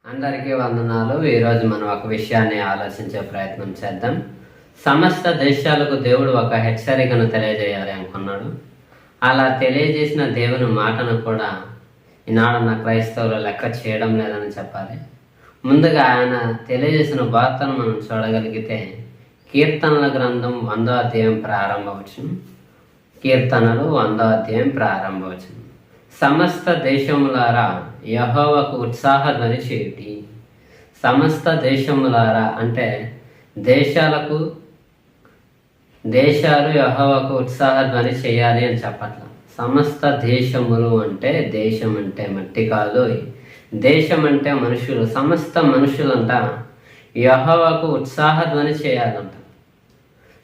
అందరికీ వందనాలు. ఈరోజు మనం ఒక విషయాన్ని ఆలోచించే ప్రయత్నం చేద్దాం. సమస్త దేశాలకు దేవుడు ఒక హెచ్చరికను తెలియజేయాలి అనుకున్నాడు. అలా తెలియజేసిన దేవుని మాటను కూడా ఈనాడున్న క్రైస్తవులు లెక్క చేయడం లేదని చెప్పాలి. ముందుగా ఆయన తెలియజేసిన వార్తను మనం చూడగలిగితే కీర్తనల గ్రంథం 100వ అధ్యాయం ప్రారంభవచనం. కీర్తనలు 100వ అధ్యాయం ప్రారంభవచనం. సమస్త దేశములారా యెహోవాకు ఉత్సాహధ్వని చేయుడి. సమస్త దేశములారా అంటే దేశాలు యెహోవాకు ఉత్సాహధ్వని చేయాలి అని చెప్పట్ల. సమస్త దేశములు అంటే దేశం అంటే మట్టి కాదు, దేశం అంటే మనుషులు. సమస్త మనుషులంట యెహోవాకు ఉత్సాహధ్వని చేయాలంట.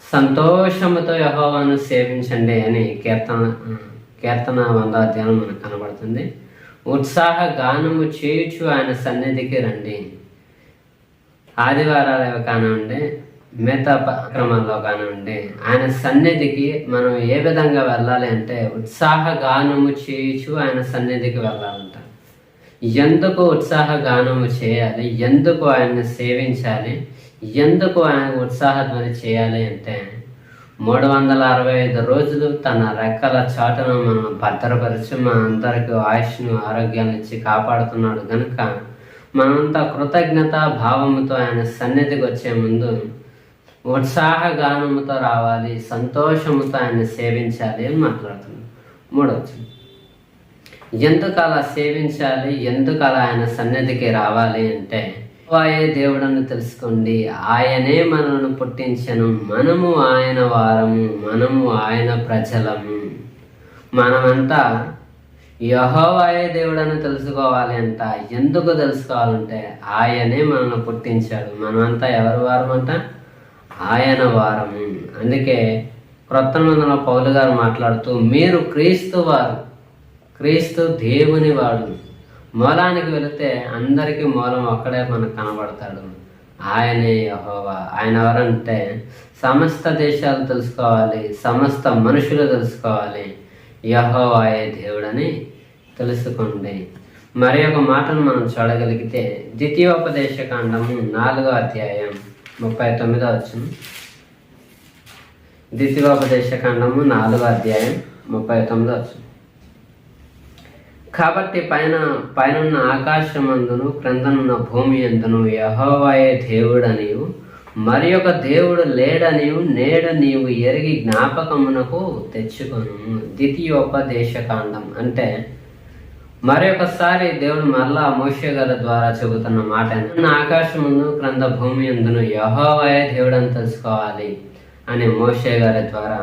సంతోషముతో యెహోవాను సేవించండి అని కీర్తన 100వ అధ్యాయం మనకు కనబడుతుంది. ఉత్సాహ గానము చేయుచు ఆయన సన్నిధికి రండి. ఆదివారాలు కానివ్వండి, మిగతా కార్యక్రమాల్లో కానివ్వండి, ఆయన సన్నిధికి మనం ఏ విధంగా వెళ్ళాలి అంటే ఉత్సాహ గానము చేయుచు ఆయన సన్నిధికి వెళ్ళాలంట. ఎందుకు ఉత్సాహ గానము చేయాలి, ఎందుకు ఆయన్ని సేవించాలి, ఎందుకు ఆయన ఉత్సాహధ్వని చేయాలి అంటే 365 రోజులు తన రెక్కల చాటును మనం భద్రపరిచి మనందరికీ ఆయుష్ను ఆరోగ్యాన్ని ఇచ్చి కాపాడుతున్నాడు కనుక మనంతా కృతజ్ఞత భావముతో ఆయన సన్నిధికి వచ్చే ముందు ఉత్సాహ గానముతో రావాలి, సంతోషముతో ఆయన సేవించాలి అని మాట్లాడుతున్నాడు. 3వ ఎందుకు అలా సేవించాలి, ఎందుకు అలా ఆయన సన్నిధికి రావాలి అంటే యెహోవాయే దేవుడని తెలుసుకోండి. ఆయనే మనల్ని పుట్టించను, మనము ఆయన వారము, మనము ఆయన ప్రజలము. మనమంతా యెహోవాయే దేవుడని తెలుసుకోవాలి అంట. ఎందుకు తెలుసుకోవాలంటే ఆయనే మనల్ని పుట్టించాడు. మనమంతా ఎవరి వారం అంట? ఆయన వారము. అందుకే క్రొత్త నిబంధనలో పౌలు గారు మాట్లాడుతూ మీరు క్రీస్తు వారు, క్రీస్తు దేవుని వాడు. మూలానికి వెళితే అందరికీ మూలం ఒక్కడే మనకు కనబడతాడు, ఆయనే యెహోవా. ఆయన ఎవరంటే సమస్త దేశాలు తెలుసుకోవాలి, సమస్త మనుషులు తెలుసుకోవాలి, యెహోవాయే దేవుడని తెలుసుకోండి. మరి ఒక మాటను మనం చూడగలిగితే ద్వితీయోపదేశ కాండము 4వ అధ్యాయం 39వ వచనం. ద్వితీయోపదేశ కాండము 4వ అధ్యాయం 39వ వచనం. కాబట్టి పైనున్న ఆకాశమందును క్రిందనున్న భూమి యందును యెహోవాయే దేవుడనియు మరి ఒక దేవుడు లేడనియు నేడు నీవు ఎరిగి జ్ఞాపకమునకు తెచ్చుకొను. ద్వితీయోపదేశ కాండం అంటే మరి ఒకసారి దేవుడు మరలా మోషే గారి ద్వారా చెబుతున్న మాట, ఆకాశమును క్రింద భూమి యందును యెహోవాయే దేవుడని తెలుసుకోవాలి అని మోషే గారి ద్వారా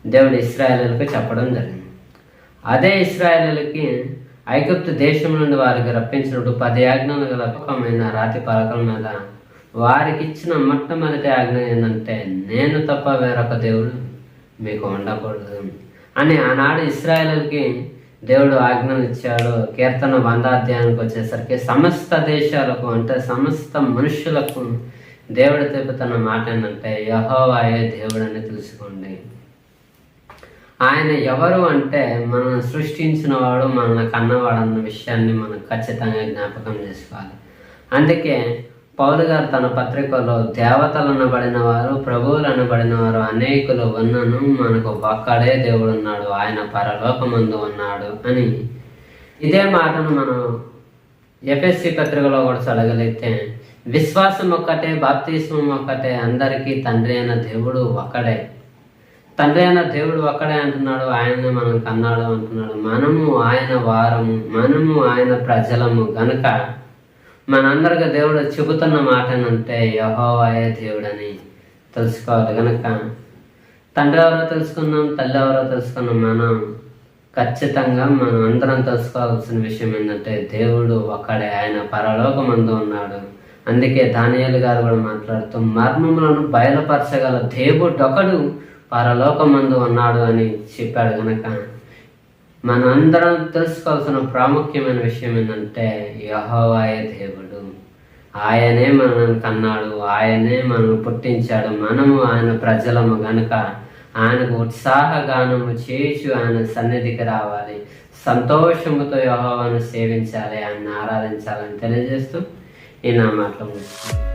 దేవుడు ఇశ్రాయేలులకు చెప్పడం జరిగింది. అదే ఇశ్రాయేలులకి ఐగుప్తు దేశం నుండి వారికి రప్పించినప్పుడు 10 ఆజ్ఞలు గల పక్కమైన రాతి పలకల మీద వారికి ఇచ్చిన మొట్టమొదటి ఆజ్ఞ ఏంటంటే నేను తప్ప వేరొక దేవుడు మీకు ఉండకూడదు అని ఆనాడు ఇశ్రాయేలుకి దేవుడు ఆజ్ఞలు ఇచ్చాడు. కీర్తన 100వ అధ్యాయానికి వచ్చేసరికి సమస్త దేశాలకు అంటే సమస్త మనుషులకు దేవుడు చెబుతున్న మాట ఏంటంటే యెహోవాయే దేవుడని తెలుసుకోండి. ఆయన ఎవరు అంటే మనల్ని సృష్టించిన వాడు, మనల్ని కన్నవాడు అన్న విషయాన్ని మనం ఖచ్చితంగా జ్ఞాపకం చేసుకోవాలి. అందుకే పౌలు గారు తన పత్రికలో దేవతలు అనబడిన వారు, ప్రభువులు అనబడిన వారు అనేకులు ఉన్నను, మనకు ఒక్కడే దేవుడు ఉన్నాడు, ఆయన పరలోకమందు ఉన్నాడు అని ఇదే మాటను మనం ఎఫెసీ పత్రికలో కూడా చదవగలిగితే విశ్వాసం ఒక్కటే, బాప్తిస్మం ఒక్కటే, అందరికీ తండ్రి అయిన దేవుడు ఒక్కడే. తండ్రి అయిన దేవుడు ఒక్కడే అంటున్నాడు, ఆయనే మనం కన్నాడు అంటున్నాడు. మనము ఆయన వారము, మనము ఆయన ప్రజలము గనుక మనందరికి దేవుడు చెబుతున్న మాట ఏంటంటే యెహోవాయే దేవుడని తెలుసుకోవాలి. కనుక తండ్రి ఎవరో తెలుసుకున్నాం, తల్లి ఎవరో తెలుసుకున్నాం. మనం ఖచ్చితంగా మనం అందరం తెలుసుకోవాల్సిన విషయం ఏంటంటే దేవుడు ఒక్కడే, ఆయన పరలోకమందు ఉన్నాడు. అందుకే దానియేలు గారు కూడా మాట్లాడుతూ మర్మములను బయలుపరచగల దేవుడు ఒకడు పరలోకమందు ఉన్నాడు అని చెప్పాడు. కనుక మనందరం తెలుసుకోవాల్సిన ప్రాముఖ్యమైన విషయం ఏంటంటే యెహోవాయే దేవుడు, ఆయనే మనల్ని కన్నాడు, ఆయనే మనల్ని పుట్టించాడు, మనము ఆయన ప్రజలము గనుక ఆయనకు ఉత్సాహగానము చేసి ఆయన సన్నిధికి రావాలి, సంతోషముతో యెహోవాను సేవించాలి, ఆయన ఆరాధించాలని తెలియజేస్తూ ఈ నా మాటలు ముగిస్తున్నాను.